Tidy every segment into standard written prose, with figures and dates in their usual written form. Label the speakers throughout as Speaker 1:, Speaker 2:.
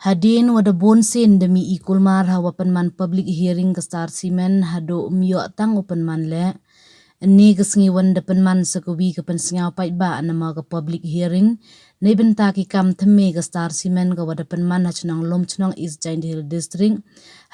Speaker 1: Hadin wada bonsen demi ikul mar hawa penman public hearing ke Star Cement hado umyo tang open man le. Ni kesengi wanda penman sekubi ke pensengau pait ba nama ke public hearing. Ni benta ki kam theme ke Star Cement ke wada penman hacunang lom cunang East Giant Hill District.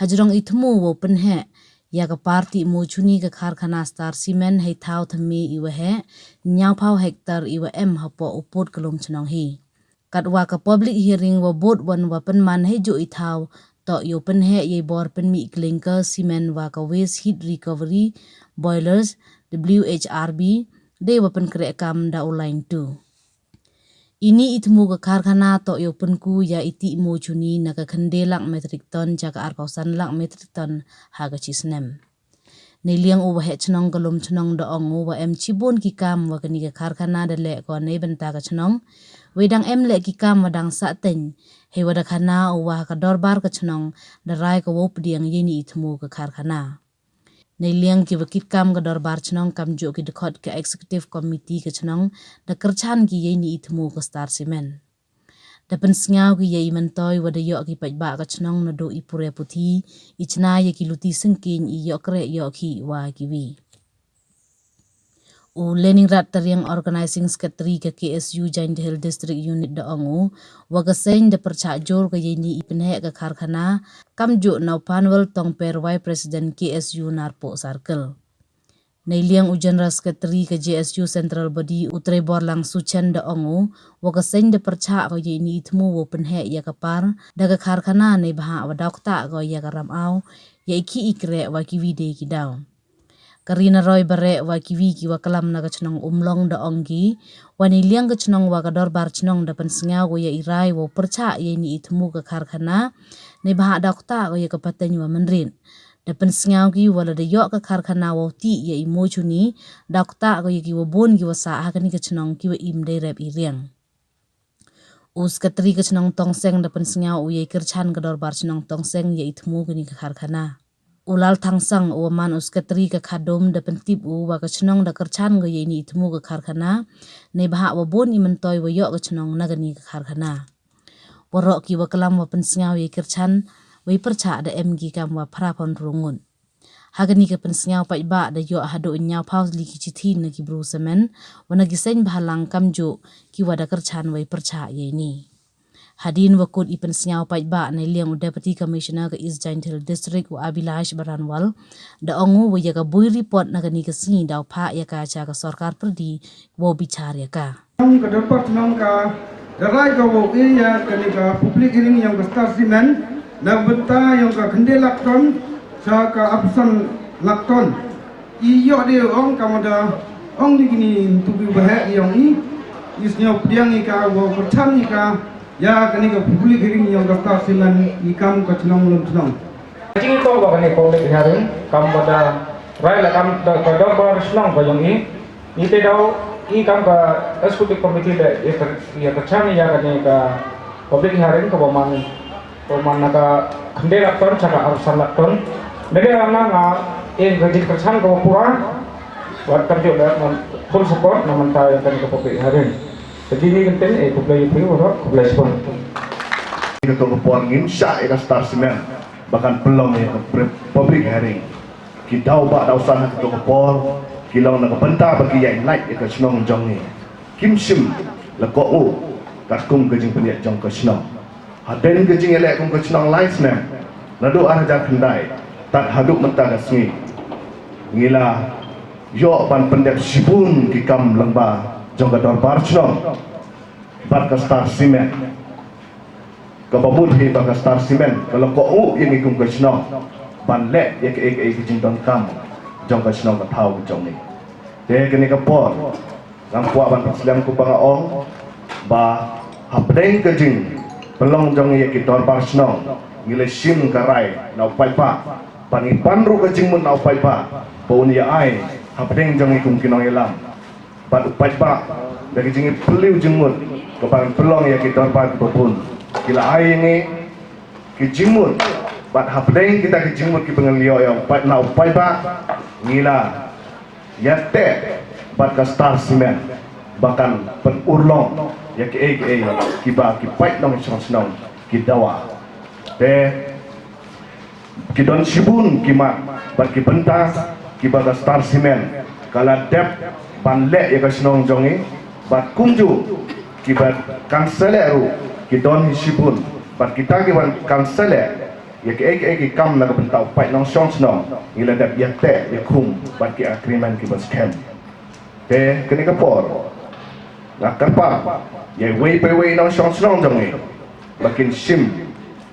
Speaker 1: Hajurong itmu wo penhe. Ya ke parti mojuni ke karkhana Star Cement hai thau theme iwa he. Nyau pau hektar iwa hapo upot ke lom cunang hi. Katwa ka public hearing wa board wan wa penman hejo ithau to yo penhe ye bor penmi klinker cement wa ka waste heat recovery boilers WHRB de wa pen kre kam da online tu. Ini itmu ka karkhana to yo penku ya iti mojuni na ka khandelak metric ton jaka arpausan lak metric ton haga chisnem. Niliang uwa he chnong galum chnong da ong uwa chibon ki kam wa kani ka karkhana da le ko ne benta ka chnong wedang le ki kam wadang sa ten he wada khana uwa ka dorbar ka chnong da rai ka wop diang yeni itmu ka karkhana. Niliang ki wakit kam ka dorbar chnong kam jo ki dekhot ka executive committee ka chnong da kerchan ki yeni itmu ka Star Cement. Da pensengau ki ye imentoy wada yo ki pajba ka chnong na do ipure puthi ichna ye ki luti sengkin I yo kre yo ki wa kiwi. U Leningrad Tariang Organizing Secretary ke KSU Giant Hill District Unit da ongu waga sen da percak jor ke yeni ipenhe ke karkhana kam jo nau panwal tong perwai President KSU Narpo Circle. Nailiang u General Secretary ke JSU Central Body utre borlang suchen da ongu waga sen da percak ke yeni itmu wo penhe ya kapar da ke karkhana ne baha wadakta ko ya karam au ya iki ikre wa kiwi de ki daw. Karina Roy bare wa kiwi ki wa kalam na kachnong umlong da onggi wani liang kachnong wa kador bar chnong da pensengau go ya irai wo percha ye ni itmu ka karkhana ne baha dakta go ya kapatany wa menrin da pensengau ki wala da yo ka karkhana wo ti ye imojuni dakta go ya ki wo bon ki wa sa ha kani kachnong ki wa im de rep I riang. Us katri kachnong tongseng da pensengau u ye kerchan kador bar chnong tongseng ye itmu kani ka karkhana. Ulal tangsang u man us katri ka khadom da pentip u wa ka chnong da kerchan go ye ni itmu ka karkhana ne baha wa bon imentoy wa yo ka chnong nagani ka karkhana. Warok ki wa kalam wa pensengau ye kerchan wa percha da MG kam wa prapon rungun. Hagani ka pensengau pait ba da yo hado nyau paus li ki chithi na ki bru semen wa na giseng bahalang kam jo ki wa da kerchan wa percha ye ni. Hadin wakut I pensengau pait ba na liang Deputy Commissioner ke East Giant Hill District wa Abilash Baranwal da ongu wa ya ka bui report na gani ka singi daw pa ya ka cha ka sarkar perdi wo bicar ya ka.
Speaker 2: Ka dapat nangka darai ka wo ya kani ka public hearing yang ka Star Cement na benta yang ka khende lakton sa ka absan lakton iyo de ong kamada ong digini tubi bahe yang isnya piang ka wo perchan ka ya kani ka public hearing yang ka Star Cement ikam ka chnong lom chnong
Speaker 3: Jing ko ba kani public hearing kam pada rai la kam da ka bar chnong ba yang ite daw I kam ka executive committee le ya kerchan ya kani ka public hearing ka man ka khande lakton chaka arsan lakton nede amna nga gajin kerchan ka pura wat kerjo da full support naman tayo kani ka public hearing. Jadi ini penting public hearing ora public support.
Speaker 4: Kita kepuan insya ika Star Cement bahkan belum ya public hearing kita ubah dah usaha kita kepuan kilau nak benta bagi yang naik ika senong jong ni kim sim lako u katkung gajing penyak jong ke senong haden gajing elek kum ke senong live nem ladu arja kendai tak haduk mentah dasngi ngila yo ban pendek sibun kikam lengba jong ke dorbar senong bar ke Star Cement kababud hi baka Star Cement kalau ko u yang ikum ke senong ban le ya ke gajing dong kam jong ka senong ka thau jong ni te kini ka por lang puak ban paslam ku banga ong ba hapdeng ka jing pelong jong ye ki tor par senong ngile sim ka rai na pai pa pani panru ka jing mun na pai pa pon ya ai hapdeng jong ikum kinong elam ban pai pa dari jing peliu jing mun ka ban pelong ye ki tor par pun kila ai ni ki jing mun bat hapdeng kita ki jing mun ki pengelio yang pai na pai pa ngila yate bat ka Star Cement bahkan penurlong ya ki kiba ki pait nong senong ki dawa Te kidon sibun kimat bat kibenta kibaga Star Cement kala dep banle ya kasnong jongi bat kumju kibat kansele ru kidon sibun bat kita kiban kansele ya ke kam na benta pai nong song snong ila dep ya te ya kum bat ki agreement kibas scam te kini kapor na karpa ya wei pe wei nong song snong jongi bakin sim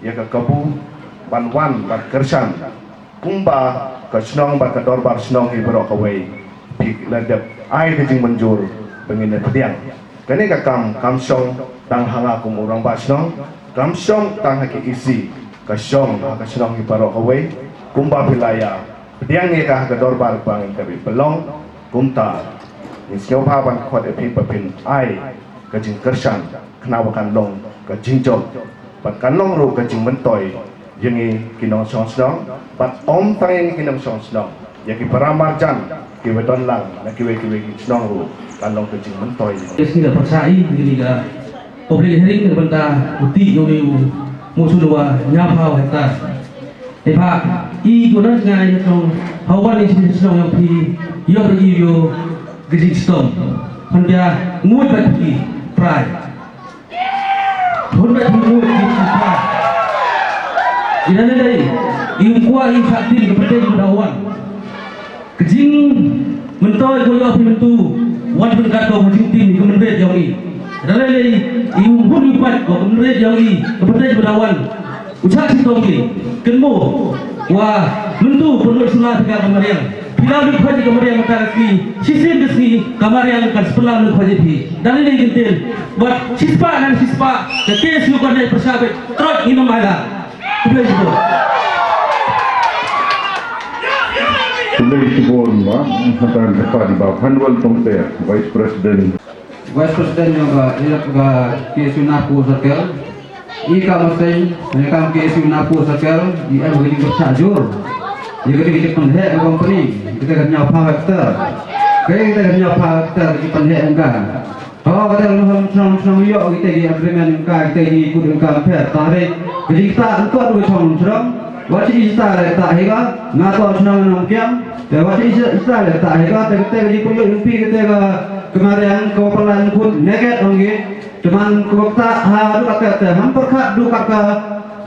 Speaker 4: ya ka kabu banwan bat kersan kumba ka snong bat ka dorbar snong hi bro ka wei pik la dep ai ke jing menjur pengin pediang kene ka kam song tang hanga kum urang ba snong kam song tang ha ki isi ka song ka snong hi bro ka wei kumba pilaya pediang ni ka dorbar bang ka bi belong kumta ni siau pa ban khot e pin papin ai ka jing kersan kena wakan long ka jing job bat kan long ru ka jing mentoy yangi kinong song snong bat om tang kinong song snong yaki para marjan ki wedon lang na ki snong ru kan long ka jing mentoy
Speaker 5: Yes, tidak percaya begini ga. Public hearing terbenta uti yomi musuh dua nyapa hektar. Pak, I guna dengan itu hawan ini senang yang pi yo pergi yo gejing stom. Hendak muat bagi prai. Hendak muat bagi prai. Jangan dari iu kuah iu sakti kepada iu dawan. Gejing mentoy koyo api mentu. Wan berkata macam tim kementerian yang ini. Jangan dari iu pun ipat kementerian yang ini kepada iu dawan. Ucap sitong ini kenmo wah mentu perlu sunat ke kamariang bila lu khaji kamariang tarasi sisin desni kamariang kan sebelah lu khaji pi dan ini gentil buat sispa ke kes lu kan persabit trot minum ada sudah itu
Speaker 6: Tulay Tibon ma hatan depan di bawah Hanwal Tongter Vice President
Speaker 7: yang ke kes Napu Circle ika masai mereka ke Napu Circle di begini bersajur jadi kita penhek company kita kerja faktor kita kerja faktor di penhek enggak oh kita langsung yuk kita di agreement enggak kita ikut enggak per tarik jadi kita engkau dua serong wajib istirahat tak hega ngato senang nongkiam dan wajib istirahat tak hega kita di pulau impi kita kemarin kewapalan pun negat ongi cuman kewakta haru kata hampir kak du kata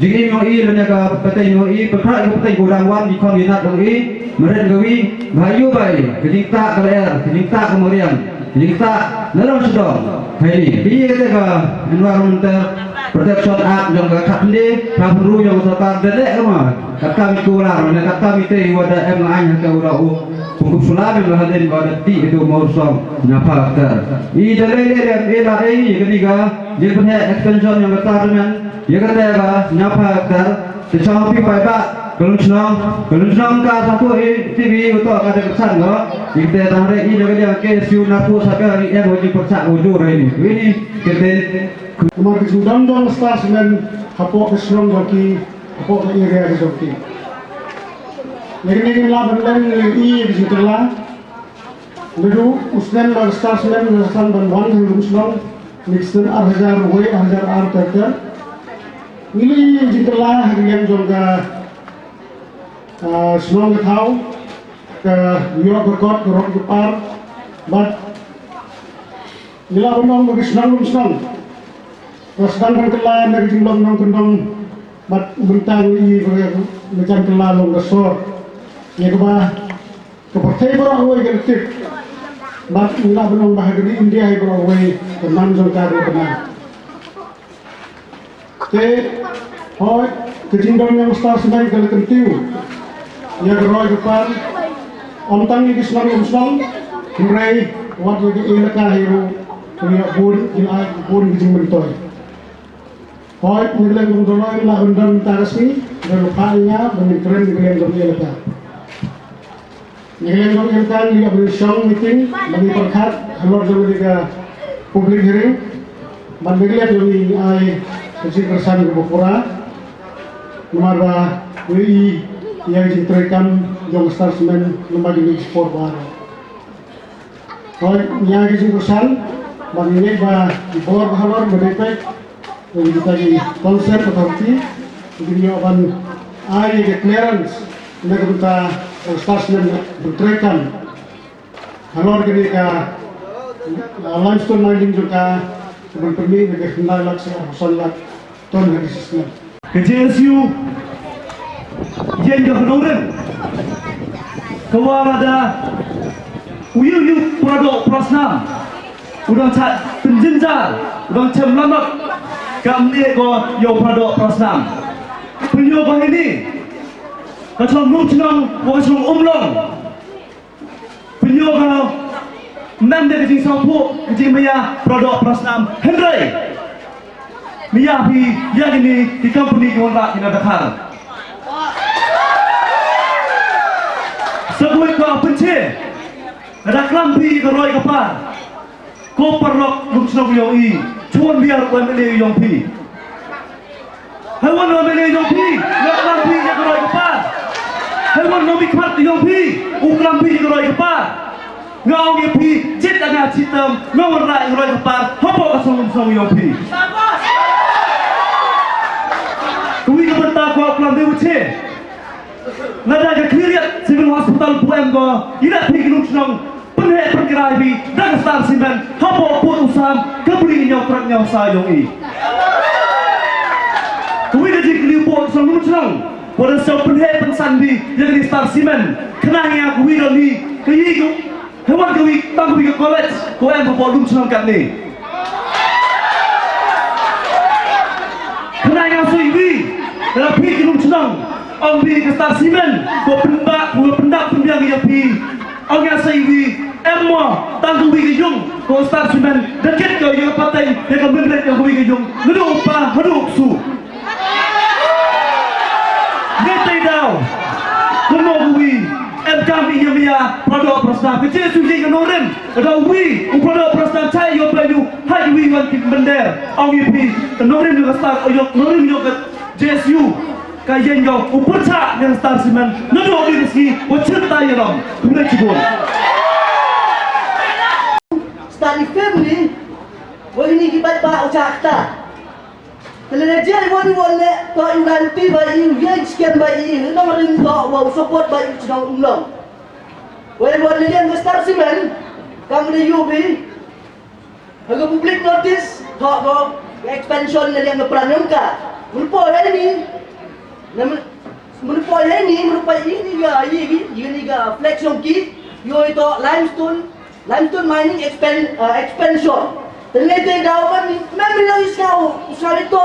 Speaker 7: jigi moi lenyaga petai moi petra petai gurangwan di koordinat ongi meren gawi bayu bai kedikta kaler kedikta kemudian kedikta nalang sedong hai ini kita ke environmental protection act yang kakande kabru yang sarkar dedek kemah kami kurang dan kami teh wada MI yang urau untuk sulami berhadir pada ti itu mau som nyapa ter i dalai dan LRI ketiga dia punya extension yang besar dengan dia kata nyapa ter sesampai pada kelunjang ka satu TV untuk ada kesan lo kita tarik ini juga dia KSU Napu sampai yang wajib persak ujur ini kita
Speaker 2: Kemarin undang-undang Star Cement kapok kesenong joki kapok ke area joki. Negeri laban i di situ lah. Lalu usnen lah Star Cement nasan banwan yang kesenong mixen arhajar way arhajar terter. Ini di situ lah yang juga senong tahu ke York berkot ke Rock Jepar, but nila umang bagi senang. Sedangkan kelah dari jumlah nong bat bentang i macam kelah long resor ya kebah kepercayaan orang awal gelap bat nila benong bahagia di India hai orang awal tenang jangka benar ke hoi kejindong yang Star Cement kalau kentiu ya geroy depan ontang ini senang kemudian waktu di elaka hero punya pun kejing mentoy hoi nilai mentoy lah undang tarasi dan lupanya bermitren di bilang dong elaka nilai dong elaka liga bersong meeting bagi perkat halor jauh liga public hearing bandingnya demi ai kecil kersan ke Bukura nomor WI yang diteraikan jong Star Cement lembaga ini sport baru hoi yang kecil kersan bandingnya bah di bawah halor berdepek jadi kita di konser authority Jadi akan hari ke clearance nak kita stasiun bertrekan. Halor kini ka limestone mining juga berpermi dengan kendala laksana solat ton hadisnya.
Speaker 8: Ke JSU yang kebenaran kawal ada uyu produk prasnam udang cat penjenjal udang cemlamak kami ko yo produk prasnam penyo bahini kacang lumchnang kacang umlong penyo ka nam de kecing sampu kecing maya produk prasnam Henry Mia pi yang ini di company kita tidak dekar. Sebuah kau pencet, ada kelampi keroi kapal. Kau perlok lumsnong yang i, cuman biar kau ambil yang pi. Hewan ambil yang pi, nak kelampi yang keroi kapal. Hewan nomi kuat yang pi, kelampi yang keroi kapal. Ngau yang pi, cit agak citam, ngau rai keroi kapal. Hapa kasong lumsnong yang pi. Kami kebentar kau kelampi uci. Nada ke kliat civil hospital puem ko ida pikirung senang penhe perkira bi dah star simen hapo pun usam kebeli nyok prak nyok sayong i kami dah jikli po senang pada so penhe pensan bi jadi star simen kenanya kami dah ni kayi ko hewan kami tang kami ke college ko em po lum senang kat ni kenanya so ibi dah pikirung senang Ông đi cái star simen của pendak pendiang yang pi ông yang say vi em mo tang vi cái dung của star simen dan ket ko yang patay yang ka bendet yang vi cái dung ndu pa hadu su ngetay daw kuno vi em kam iya mia produk prasna kecil suji kanoren ada vi produk prasna chai yo pelu hai vi wan kit bender ông yang pi kanoren juga star yo kanoren juga JSU kajian kau uperca dengan star simen nado di meski bercerita ya dong kemudian cibur
Speaker 9: Stanley family ini kibat pak ucap ta teleneja won le to inganti bai yang sekian bai nomor ini to wow support bai sedang ulang won le yang star simen kamu di UB harga public notice to expansion yang pranamka merupa ini merupai ini ga flex yang ki yo itu limestone mining expansion ternyata dawan memang lagi sekali itu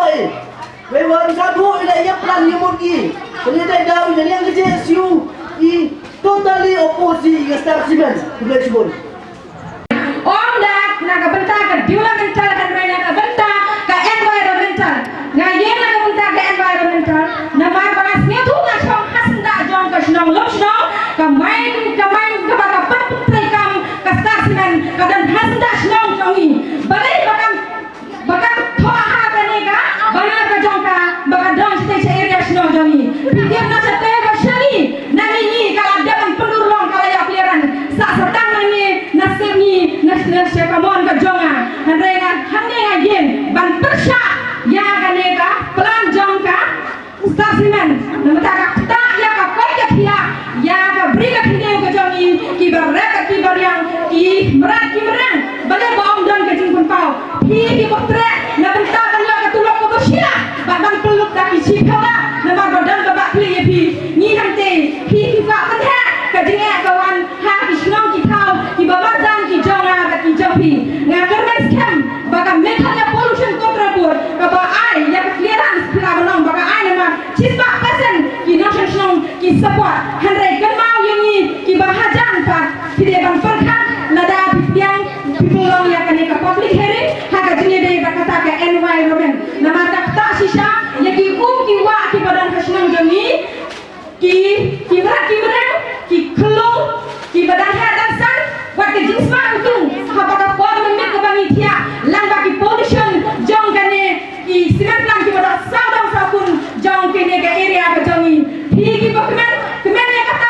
Speaker 9: memang satu ini yang plan yang mungkin ternyata dawan yang JSU totally opposite dengan star simen boleh sebut
Speaker 10: Om dak naga bentar ke developmental dan naga bentar ke environmental ngayen naga bentar ke environmental nama barasnya tu nak syong hasenda jong ke senang lom senang ke main ke baka putri kam ke star simen ke dan hasenda senang jongi balai bakam thoa ha bani ka bana ke jong ka baka dong stage area senang jongi pikir na sate ke shani nani ni kalau dalam pendurung kalau ya clearan sa sedang ni nasemi national sekamon ke jonga hanrega hange again ban persya ya kaneka plan jongka star simen namata ka ya ka koya pia ya ka briga pide ke jongi ki baraka ki bariang ki merang bale bom don ke jingpun pau ki botre na benta kan ka tulok ko sia ban peluk ta ki sikala na ba dan ba pli pi ni hante ki ka kan ha ka jinga kawan ha ki snong ki thau ki babadan ki jonga ka ki jopi nga kermes kem baka Meghalaya pollution control board ka ba ai ya ka clearance pila banong baka ai nama chispa pasen ki notion snong ki support hanre kan mau yang ni ki bahajan pa pide ban perkhan lada piang pipulong ya kan ka public hearing ha ka jinga de baka ta ka environment nama ta sisa ya ki ki wa ki badan ka snong jongi ki merang ki kelung ki badan hadan san wat ke jinsma utung apakah kau memik ke bani tia lang bagi pollution jong kane ki simen plan ki badan saudang sakun jong kene ke area ke jongi ki kemen ya kata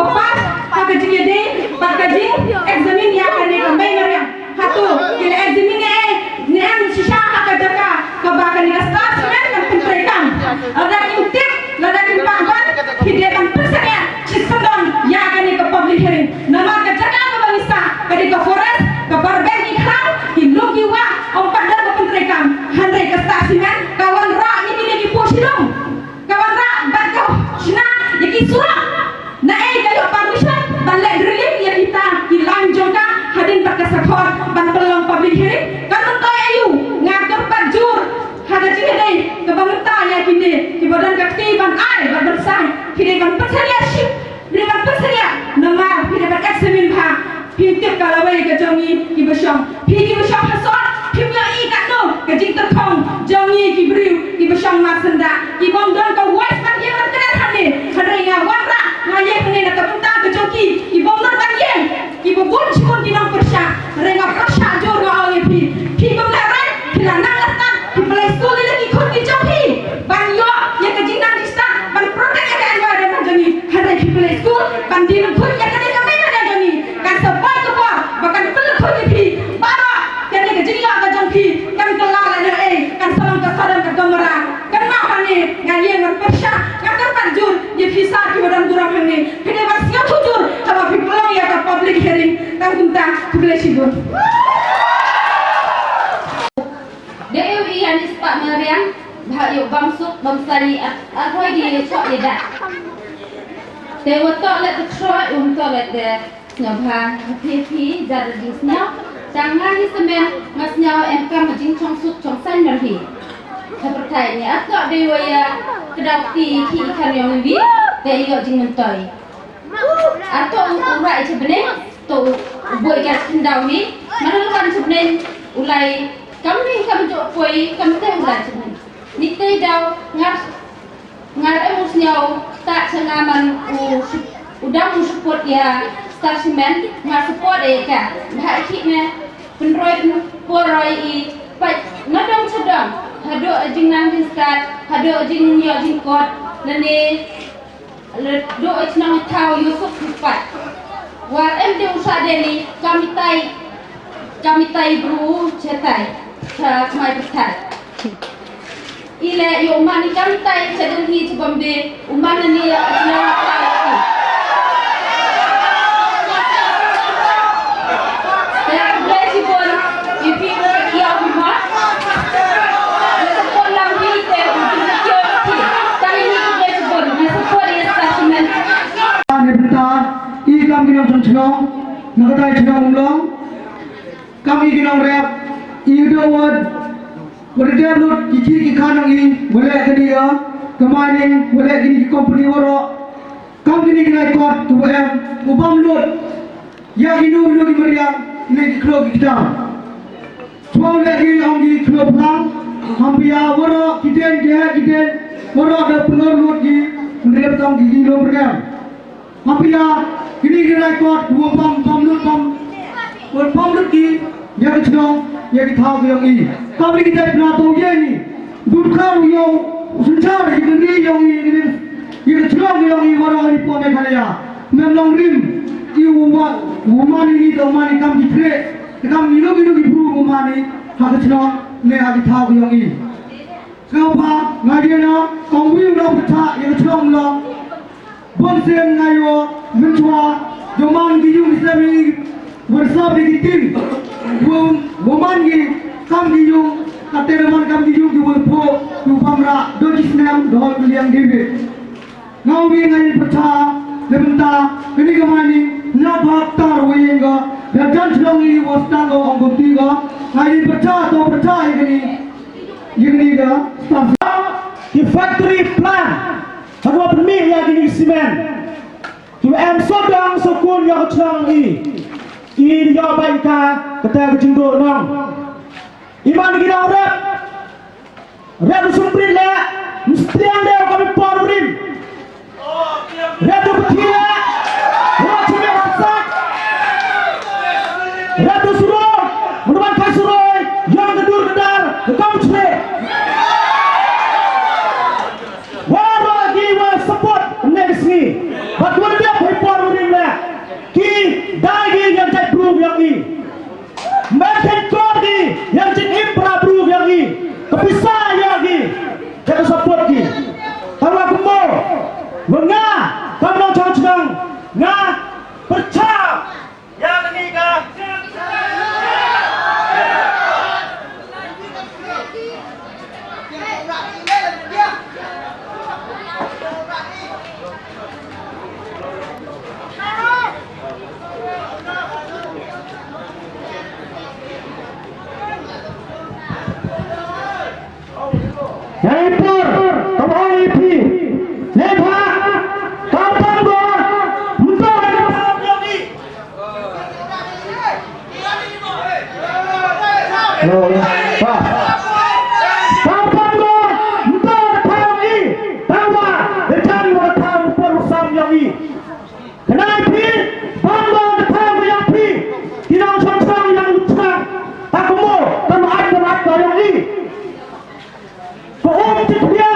Speaker 10: bapak haka jinge de bakka jing examine ya kane ka mai ngariam hatu kile examine ne am shisha haka daka ka baka ni staff men kan pentrekam ada intip lada kin pangban hide kan persanya cisandon ya kane ka public hearing nama ka jaga ka bangsa kadi ka forest ka barben ikram ki logi wa om padar ka pentrekam handai ka staff men kawan ra ni bini ki posilong kawan ra bakka shina yaki surah na kayo permission balik drilling ya kita hilang juga hadin pakai support ban pelong public hearing kan untuk ayu ngatur pajur hada cini deh kebangunan ya kini di badan kakti ban ai ban bersai kini ban perseria ship di ban perseria nama kini ban eksamin ha pintik kalawai ke jongi ki besyong ki besyong hasot pimya i kakno ke jing terkong jongi ki briu ki besyong masenda ki bongdon ke wise ban yang terkenal hane hadringa warra ngaye kene nak punta ke joki ki bongdon ban yang ki bobon chikon dinang persya renga persya jor ga awe pi bongdaran kila nangata ki play school ile ki khon ki joki ban yo ya ke jing nang dista ban protect ya environment jongi hadai ki play school ban din khon ya kene ka mena jongi kan support ko bahkan perlu khon ki bara kene ke jing ya ka jongi kan kelala na kan salam ka salam ka gamara kan ma hane ngaye ngan persya ngatur panjur ye visa ki badan durang hane kene basio tujur sama people ya ka public hearing tang kunta kublesigur
Speaker 11: Dewi Yanis Pak Mariam Bahayuk Bamsuk Bamsari Arwai di Chok Lidat Dewa Toilet Troy Toilet de Snobha Pipi Dar di Snow Jangan di semen Mas Nyaw MK Majing Chong Suk Chong San Merhi Seperti ini Atau Dewa ya Kedakti Ki Ikan Yang Wibi Dewa Jing Mentoy Atau Urai Sebening Atau Buat Ikan Kendau ni Menelukan Sebening Ulai kami jok poi kami teh ulah cuman nite daw ngar emosnya tak sengaman udang support ya star semen ngar support ka dah ikne penroi poroi I pai ngadong sedang hado jing nang jing start hado jing yo jing kot lene do nang tau Yusuf Kupat war de usa deli kami tai bru cetai mai berkat ile yo mani kami tai cedan hi cebambe umana ni ajna tai ya blesi bon ipi ya bima le pon lam hi te yo ti tani ni blesi bon ni support ya statement
Speaker 9: ni berita I kami kinong chong nagatai chong long kami kinong rep Ido word berada lut kiki ki kanang I boleh kedia kemanin boleh kini company woro kam kini kena ikut tu ubam lut ya inu ki meriam ini klo kita semua lagi amgi klo pulang hampir woro kiten woro ada pelur lut ki mereka tang gigi lo meriam hampir kini kena ikut ubam lut ki ya kecil ya kita tahu yang ini. Kami kita pernah tahu yang ini. Dudukkan yang sencang ini yang ini. Yang celak yang ini orang ini pun ada ya. Memang rim. Umat ini umat kami dikre. Kami ilu ibu umat ini. Hak celak ne hak tahu yang ini. Kenapa? Ngadiana kami udah bercak yang celak ulang. Bangsa ngayo mencua. Joman gijung Islami bersab di tim. Woman gi kam gi yung katereman kam gi yung gi po yu pamra do jisnam do yang debe ngawi ngai percha lebenta ini kemani na baktar wenga dan chlongi wastang go angguti go ngai percha ini ga
Speaker 8: di factory plan harus permi yang gini semen tu sodang sokun yang chlong I dia baik ka kata kejenggo nang iman kita rep sumprin le mesti ande kami porin rep betul buat cuma masak rep suruh menuan kasuroy yang kedur kedar kau cile waro lagi wa support next ni buat dia porin Yang impor, kau IP, lepas, kau tangguh, untuk ada yang ini. Hello, Pak. Kau tangguh, untuk ada yang ini. Tawa, dekat orang perusahaan yang ini. Kenapa? Bangga datang yang ini. Tidak seorang yang utang, tak mau, tak yang ini. Kau dia,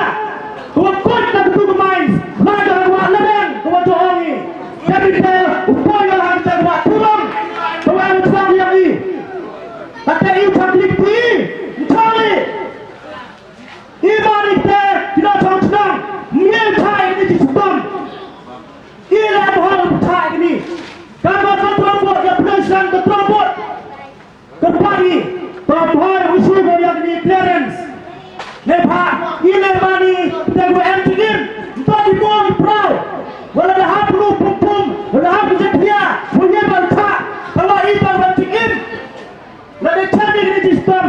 Speaker 8: kau kuat dan betul main, laga awak lereng, kau jodoh ini. Jadi upaya hantar awak turun, kau yang besar yang ini. Tapi ini cantik ini, cari. Iman itu tidak senang, mencari ini sistem. Ini hal besar ini. Kalau terbuat yang presiden terbuat, kembali terbuat usul yang ini clearance. Lepas ini mani tengok engineer tadi mau diperau walau dah perlu pum dah bersedia punya bangsa kalau ini bangsa cikin lalu cari ini sistem